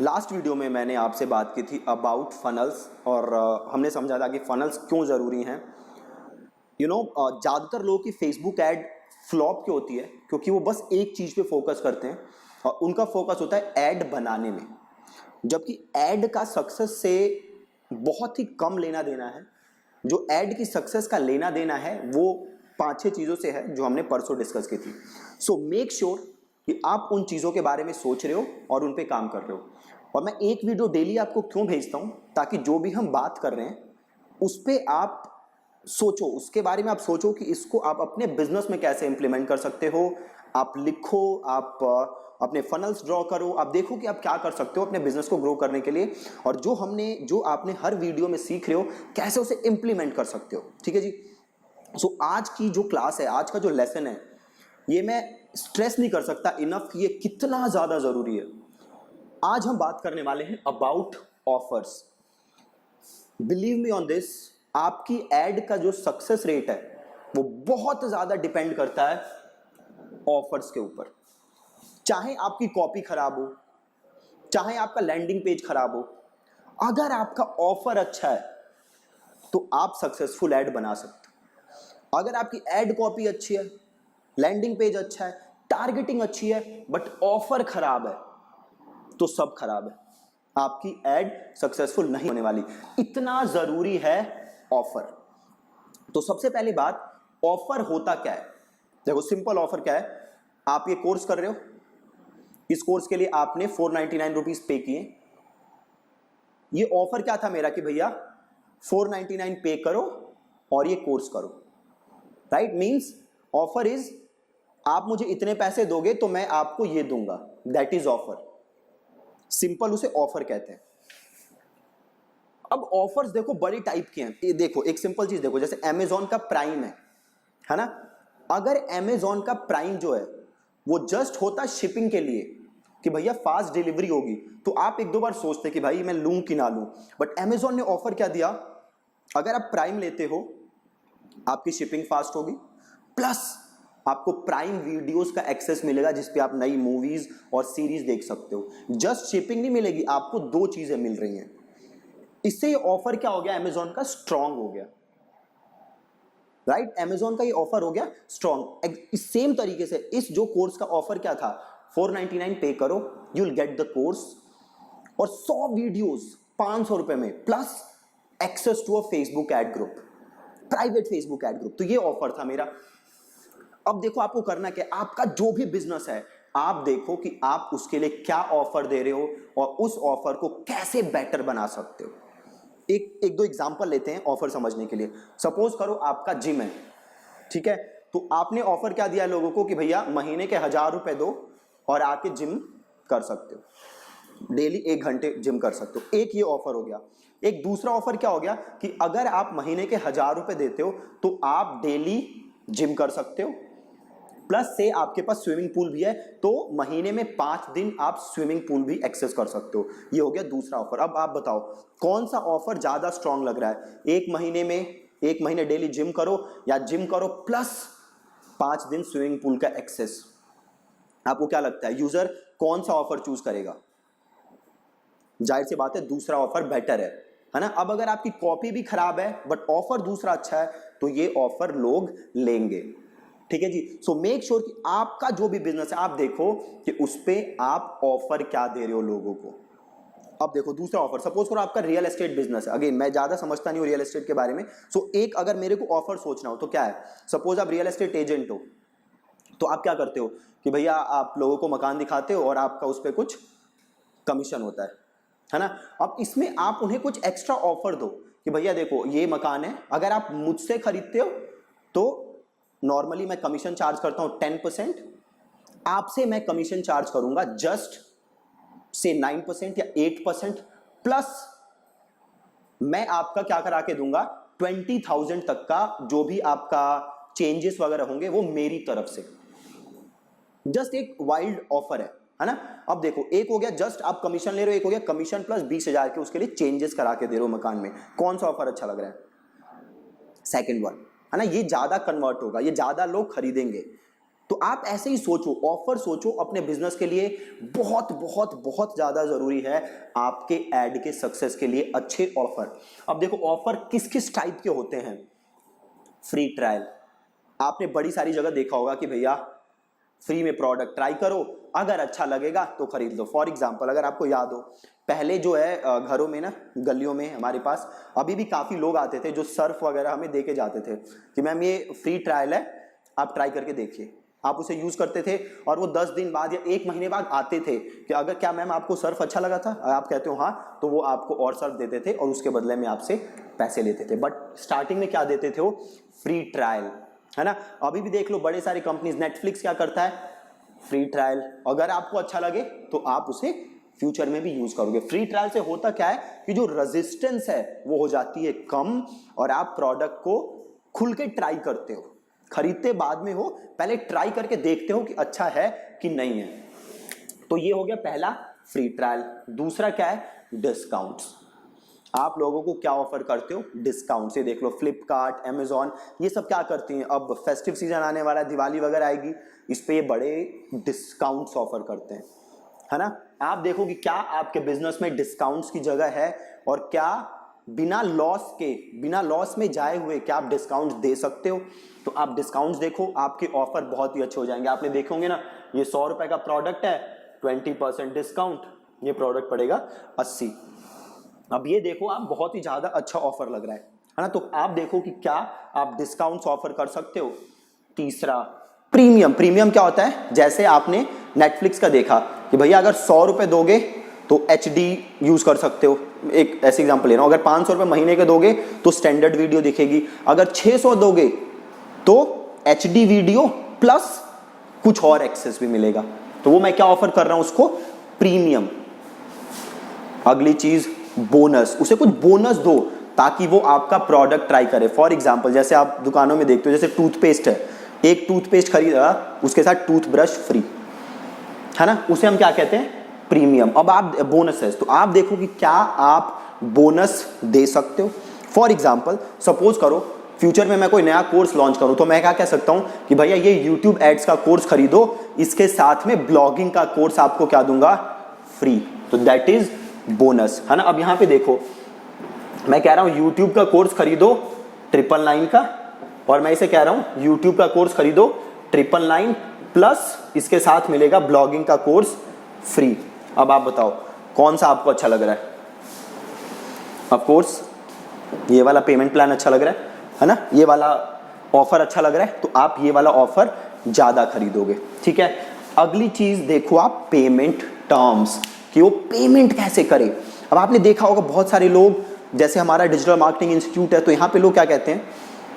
Last video में मैंने आपसे बात की थी अबाउट फनल्स और हमने समझा था कि फनल्स क्यों ज़रूरी हैं। ज़्यादातर लोगों की फेसबुक ऐड फ्लॉप क्यों होती है, क्योंकि वो बस एक चीज़ पे फोकस करते हैं और उनका फोकस होता है ऐड बनाने में, जबकि ऐड का सक्सेस से बहुत ही कम लेना देना है। जो ऐड की सक्सेस का लेना देना है वो 5-6 चीज़ों से है जो हमने परसों डिस्कस की थी। सो मेक श्योर कि आप उन चीज़ों के बारे में सोच रहे हो और उन पे काम कर रहे हो। और मैं एक वीडियो डेली आपको क्यों भेजता हूँ, ताकि जो भी हम बात कर रहे हैं उस पर आप सोचो, उसके बारे में आप सोचो कि इसको आप अपने बिजनेस में कैसे इंप्लीमेंट कर सकते हो। आप लिखो, आप अपने फनल्स ड्रॉ करो, आप देखो कि आप क्या कर सकते हो अपने बिजनेस को ग्रो करने के लिए, और जो आपने हर वीडियो में सीख रहे हो कैसे उसे इंप्लीमेंट कर सकते हो। ठीक है जी। सो आज की जो क्लास है, आज का जो लेसन है, ये मैं स्ट्रेस नहीं कर सकता इनफ कि ये कितना ज्यादा जरूरी है। आज हम बात करने वाले हैं about offers. Believe me on this, आपकी एड का जो सक्सेस रेट है वो बहुत ज्यादा डिपेंड करता है ऑफर्स के ऊपर। चाहे आपकी कॉपी खराब हो, चाहे आपका लैंडिंग पेज खराब हो, अगर आपका ऑफर अच्छा है तो आप सक्सेसफुल एड बना सकते हो। अगर आपकी एड कॉपी अच्छी है, लैंडिंग पेज अच्छा है, टारगेटिंग अच्छी है, बट ऑफर खराब है, तो सब खराब है। आपकी एड सक्सेसफुल नहीं होने वाली। इतना जरूरी है ऑफर। तो सबसे पहली बात, ऑफर होता क्या है? देखो सिंपल ऑफर क्या है, आप ये कोर्स कर रहे हो, इस कोर्स के लिए आपने 499 रुपीज पे किए। ये ऑफर क्या था मेरा कि भैया 499 पे करो और ये कोर्स करो। राइट? मींस ऑफर इज आप मुझे इतने पैसे दोगे तो मैं आपको ये दूंगा, दैट इज ऑफर। सिंपल उसे ऑफर कहते हैं। अब ऑफर्स देखो बड़ी टाइप के हैं। ये देखो एक सिंपल चीज देखो, जैसे अमेजॉन का प्राइम है ना। अगर अमेजॉन का प्राइम जो है वो जस्ट होता शिपिंग के लिए कि भैया फास्ट डिलीवरी होगी, तो आप एक दो बार सोचते कि भाई मैं लूं कि ना लूं। बट अमेजॉन ने ऑफर क्या दिया, अगर आप प्राइम लेते हो आपकी शिपिंग फास्ट होगी, प्लस आपको प्राइम वीडियोस का एक्सेस मिलेगा जिसपे आप नई मूवीज और सीरीज देख सकते हो। जस्ट शिपिंग नहीं मिलेगी, आपको दो चीजें मिल रही हैं। इससे ये ऑफर क्या हो गया, अमेजॉन का स्ट्रांग हो गया। राइट? अमेजॉन का ये ऑफर हो गया स्ट्रांग। सेम तरीके से इस जो कोर्स का ऑफर क्या था, 499 पे करो, you will get the course और 100 वीडियोस 500 रुपए में, plus access to a Facebook ad group, private Facebook ad group. तो ये ऑफर था मेरा। अब देखो आपको करना क्या, आपका जो भी बिजनेस है आप देखो कि आप उसके लिए क्या ऑफर दे रहे हो और उस ऑफर को कैसे बेटर बना सकते हो। एक दो एग्जांपल लेते हैं ऑफर समझने के लिए। सपोज करो आपका जिम है, ठीक है, तो आपने ऑफर क्या दिया लोगों को कि भैया महीने के 1000 रुपए दो और आके जिम कर सकते हो, डेली 1 घंटे जिम कर सकते हो। एक ये ऑफर हो गया। एक दूसरा ऑफर क्या हो गया कि अगर आप महीने के 1000 रुपए देते हो तो आप डेली जिम कर सकते हो, प्लस से आपके पास स्विमिंग पूल भी है, तो महीने में 5 दिन आप स्विमिंग पूल भी एक्सेस कर सकते हो। ये हो गया दूसरा ऑफर। अब आप बताओ कौन सा ऑफर ज्यादा स्ट्रांग लग रहा है, एक महीने डेली जिम करो या जिम करो प्लस 5 दिन स्विमिंग पूल का एक्सेस? आपको क्या लगता है यूजर कौन सा ऑफर चूज करेगा? जाहिर सी बात है दूसरा ऑफर बेटर है ना। अब अगर आपकी कॉपी भी खराब है बट ऑफर दूसरा अच्छा है तो ये ऑफर लोग लेंगे। ठीक है जी। सो मेक श्योर कि आपका जो भी बिजनेस है आप देखो कि उस पे आप ऑफर क्या दे रहे हो लोगों को। अब देखो दूसरा ऑफर, सपोज करो आपका रियल एस्टेट बिजनेस है। अगेन मैं ज्यादा समझता नहीं हूं रियल एस्टेट के बारे में, सो एक अगर मेरे को ऑफर सोचना हो तो क्या है, सपोज आप रियल एस्टेट एजेंट हो, तो आप क्या करते हो कि भैया आप लोगों को मकान दिखाते हो और आपका उस पर कुछ कमीशन होता है ना। अब इसमें आप उन्हें कुछ एक्स्ट्रा ऑफर दो कि भैया देखो ये मकान है, अगर आप मुझसे खरीदते हो तो नॉर्मली मैं कमीशन चार्ज करता हूं 10%, आपसे मैं कमीशन चार्ज करूंगा जस्ट से 9% या 8%, प्लस मैं आपका क्या करा के दूंगा 20,000 तक का जो भी आपका चेंजेस वगैरह होंगे वो मेरी तरफ से। जस्ट एक वाइल्ड ऑफर है ना। अब देखो एक हो गया जस्ट आप कमीशन ले रहे हो, एक हो गया कमीशन प्लस 20,000 के उसके लिए चेंजेस करा के दे रहे हो मकान में। कौन सा ऑफर अच्छा लग रहा है? सेकंड वन है ना। ये ज्यादा कन्वर्ट होगा, ये ज्यादा लोग खरीदेंगे। तो आप ऐसे ही सोचो, ऑफर सोचो अपने बिजनेस के लिए। बहुत बहुत बहुत ज्यादा जरूरी है आपके एड के सक्सेस के लिए अच्छे ऑफर। अब देखो ऑफर किस किस टाइप के होते हैं। फ्री ट्रायल, आपने बड़ी सारी जगह देखा होगा कि भैया फ्री में प्रोडक्ट ट्राई करो, अगर अच्छा लगेगा तो खरीद लो। फॉर एग्जांपल अगर आपको याद हो, पहले जो है घरों में ना, गलियों में हमारे पास अभी भी काफी लोग आते थे जो सर्फ वगैरह हमें दे के जाते थे कि मैम ये फ्री ट्रायल है, आप ट्राई करके देखिए। आप उसे यूज करते थे और वो 10 दिन बाद या 1 महीने बाद आते थे कि अगर क्या मैम आपको सर्फ अच्छा लगा था, आप कहते हो हाँ, तो वो आपको और सर्फ देते थे और उसके बदले में आपसे पैसे लेते थे। बट स्टार्टिंग में क्या देते थे वो? फ्री ट्रायल, है ना। अभी भी देख लो बड़े सारी कंपनीज, नेटफ्लिक्स क्या करता है? Free trial. अगर आपको अच्छा लगे तो आप उसे फ्यूचर में भी यूज करोगे। फ्री ट्रायल से होता क्या है कि जो रेजिस्टेंस है वो हो जाती है कम और आप प्रोडक्ट को खुल के ट्राई करते हो। खरीदते बाद में हो, पहले ट्राई करके देखते हो कि अच्छा है कि नहीं है। तो ये हो गया पहला, फ्री ट्रायल। दूसरा क्या है? डिस्काउंट्स। आप लोगों को क्या ऑफर करते हो? डिस्काउंट। से देख लो फ्लिपकार्ट, अमेजॉन, ये सब क्या करती हैं? अब फेस्टिव सीजन आने वाला है, दिवाली वगैरह आएगी, इस पे ये बड़े डिस्काउंट्स ऑफर करते हैं, है ना। आप देखो कि क्या आपके बिजनेस में डिस्काउंट्स की जगह है और क्या बिना लॉस में जाए हुए क्या आप डिस्काउंट्स दे सकते हो? तो आप डिस्काउंट्स देखो, आपके ऑफर बहुत ही अच्छे हो जाएंगे। आपने देखे होंगे ना, ये 100 रुपए का प्रोडक्ट है, 20% डिस्काउंट, ये प्रोडक्ट पड़ेगा 80। अब ये देखो आप, बहुत ही ज्यादा अच्छा ऑफर लग रहा है ना। तो आप देखो कि क्या आप डिस्काउंट्स ऑफर कर सकते हो। तीसरा, प्रीमियम। प्रीमियम क्या होता है? जैसे आपने नेटफ्लिक्स का देखा कि भैया अगर 100 रुपए दोगे तो HD यूज कर सकते हो, एक ऐसे एग्जांपल ले रहा हूं। अगर 500 रुपए महीने के दोगे तो स्टैंडर्ड वीडियो दिखेगी। अगर 600 दोगे तो HD वीडियो प्लस कुछ और एक्सेस भी मिलेगा। तो वो मैं क्या ऑफर कर रहा हूं उसको? प्रीमियम। अगली चीज, बोनस। उसे कुछ बोनस दो ताकि वो आपका प्रोडक्ट ट्राई करे। फॉर एग्जांपल जैसे आप दुकानों में देखते हो, जैसे टूथपेस्ट है, एक टूथपेस्ट खरीदा, उसके साथ टूथब्रश फ्री, है ना, उसे हम क्या कहते हैं? प्रीमियम। अब आप बोनस है, तो आप देखो कि क्या आप बोनस दे सकते हो। फॉर एग्जांपल सपोज करो फ्यूचर में मैं कोई नया कोर्स लॉन्च करूं, तो मैं क्या कह सकता हूं कि भैया ये यूट्यूब एड्स का कोर्स खरीदो, इसके साथ में ब्लॉगिंग का कोर्स आपको क्या दूंगा? फ्री। तो दैट इज बोनस, है ना। अब यहां पे देखो, मैं कह रहा हूं यूट्यूब का कोर्स खरीदो 999 का, और मैं इसे कह रहा हूं यूट्यूब का कोर्स खरीदो 999 प्लस इसके साथ मिलेगा ब्लॉगिंग का कोर्स फ्री। अब आप बताओ कौन सा आपको अच्छा लग रहा है? ऑफ कोर्स ये वाला पेमेंट प्लान अच्छा लग रहा है ना, ये वाला ऑफर अच्छा लग रहा है, तो आप ये वाला ऑफर ज्यादा खरीदोगे, ठीक है। अगली चीज देखो आप, पेमेंट टर्म्स, कि वो पेमेंट कैसे करे। अब आपने देखा होगा बहुत सारे लोग, जैसे हमारा डिजिटल मार्केटिंग इंस्टीट्यूट है, तो यहाँ पे लोग क्या कहते हैं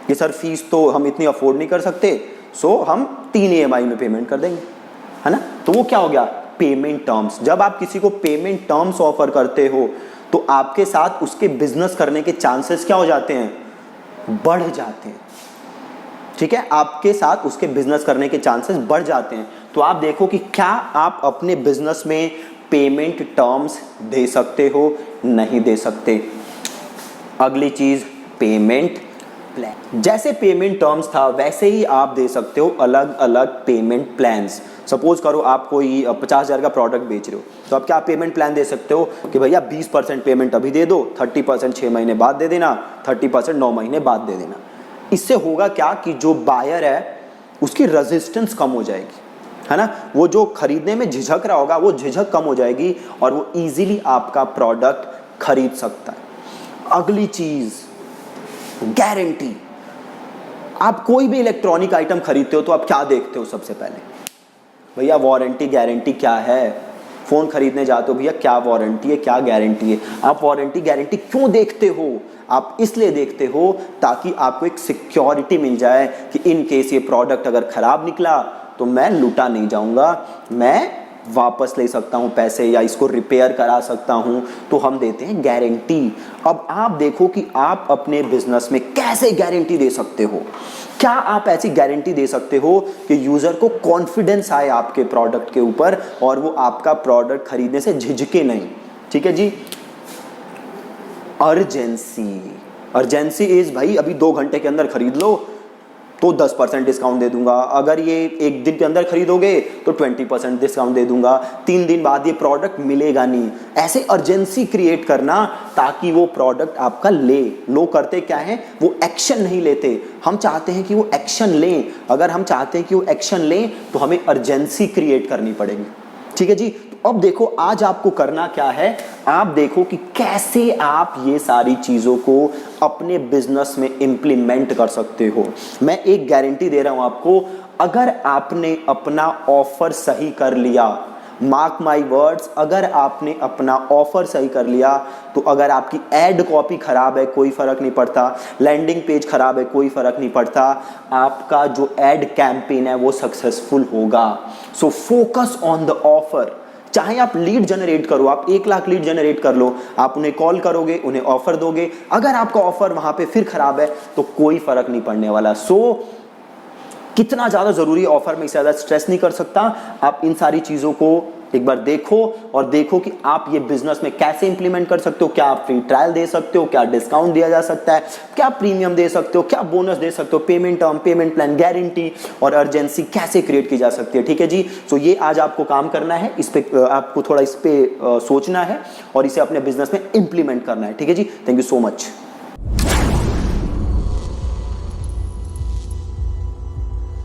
कि सर फीस तो हम इतनी अफोर्ड नहीं कर सकते, सो हम 3 EMI में पेमेंट कर देंगे, है ना। तो वो क्या हो गया? Payment terms. जब आप किसी को पेमेंट टर्म्स ऑफर करते हो तो आपके साथ उसके बिजनेस करने के चांसेस क्या हो जाते हैं? बढ़ जाते हैं, ठीक है। आपके साथ उसके बिजनेस करने के चांसेस बढ़ जाते हैं। तो आप देखो कि क्या आप अपने बिजनेस में पेमेंट टर्म्स दे सकते हो, नहीं दे सकते। अगली चीज, पेमेंट प्लान। जैसे पेमेंट टर्म्स था वैसे ही आप दे सकते हो अलग अलग पेमेंट प्लान्स। सपोज करो आप कोई 50,000 का प्रोडक्ट बेच रहे हो, तो आप क्या पेमेंट प्लान दे सकते हो कि भैया 20% पेमेंट अभी दे दो, 30% 6 महीने बाद दे देना, 30% 9 महीने बाद दे देना। इससे होगा क्या कि जो बायर है उसकी रेजिस्टेंस कम हो जाएगी, है ना। वो जो खरीदने में झिझक रहा होगा वो झिझक कम हो जाएगी और वो इजीली आपका प्रोडक्ट खरीद सकता है। अगली चीज, गारंटी। आप कोई भी इलेक्ट्रॉनिक आइटम खरीदते हो तो आप क्या देखते हो? सबसे पहले भैया वारंटी गारंटी क्या है। फोन खरीदने जाते हो, भैया क्या वारंटी है, क्या गारंटी है। आप वारंटी गारंटी क्यों देखते हो? आप इसलिए देखते हो ताकि आपको एक सिक्योरिटी मिल जाए कि इन केस ये प्रोडक्ट अगर खराब निकला तो मैं लूटा नहीं जाऊंगा, मैं वापस ले सकता हूं पैसे या इसको रिपेयर करा सकता हूं। तो हम देते हैं गारंटी। अब आप देखो कि आप अपने बिजनेस में कैसे गारंटी दे सकते हो। क्या आप ऐसी गारंटी दे सकते हो कि यूजर को कॉन्फिडेंस आए आपके प्रोडक्ट के ऊपर और वो आपका प्रोडक्ट खरीदने से झिझके नहीं, ठीक है जी। अर्जेंसी। अर्जेंसी इज भाई अभी 2 घंटे के अंदर खरीद लो, तो 10% डिस्काउंट दे दूंगा, अगर ये एक दिन के अंदर खरीदोगे तो 20% डिस्काउंट दे दूंगा, 3 दिन बाद ये प्रोडक्ट मिलेगा नहीं। ऐसे अर्जेंसी क्रिएट करना ताकि वो प्रोडक्ट आपका ले। लोग करते क्या है, वो एक्शन नहीं लेते। हम चाहते हैं कि वो एक्शन लें। अगर हम चाहते हैं कि वो एक्शन लें तो हमें अर्जेंसी क्रिएट करनी पड़ेगी। ठीक है जी। तो अब देखो आज आपको करना क्या है, आप देखो कि कैसे आप ये सारी चीजों को अपने बिजनेस में इंप्लीमेंट कर सकते हो। मैं एक गारंटी दे रहा हूं आपको, अगर आपने अपना ऑफर सही कर लिया, मार्क माई वर्ड्स, अगर आपने अपना ऑफर सही कर लिया तो अगर आपकी एड कॉपी खराब है कोई फर्क नहीं पड़ता, लैंडिंग पेज खराब है कोई फर्क नहीं पड़ता, आपका जो एड कैंपेन है वो सक्सेसफुल होगा। So focus on the offer. चाहे आप लीड जनरेट करो, आप 1 लाख लीड जनरेट कर लो, आप उन्हें कॉल करोगे, उन्हें ऑफर दोगे, अगर आपका ऑफर वहां पे फिर खराब है तो कोई फर्क नहीं पड़ने वाला। कितना ज्यादा जरूरी है ऑफर में, इससे ज्यादा स्ट्रेस नहीं कर सकता। आप इन सारी चीजों को एक बार देखो और देखो कि आप ये बिजनेस में कैसे इंप्लीमेंट कर सकते हो। क्या आप फ्री ट्रायल दे सकते हो, क्या डिस्काउंट दिया जा सकता है, क्या प्रीमियम दे सकते हो, क्या बोनस दे सकते हो, payment term, payment plan, guarantee और अर्जेंसी कैसे क्रिएट की जा सकती है। ठीक है जी। सो ये आज आपको काम करना है, इस पे आपको थोड़ा इस पे सोचना है और इसे अपने बिजनेस में इंप्लीमेंट करना है। ठीक है जी। Thank you so much.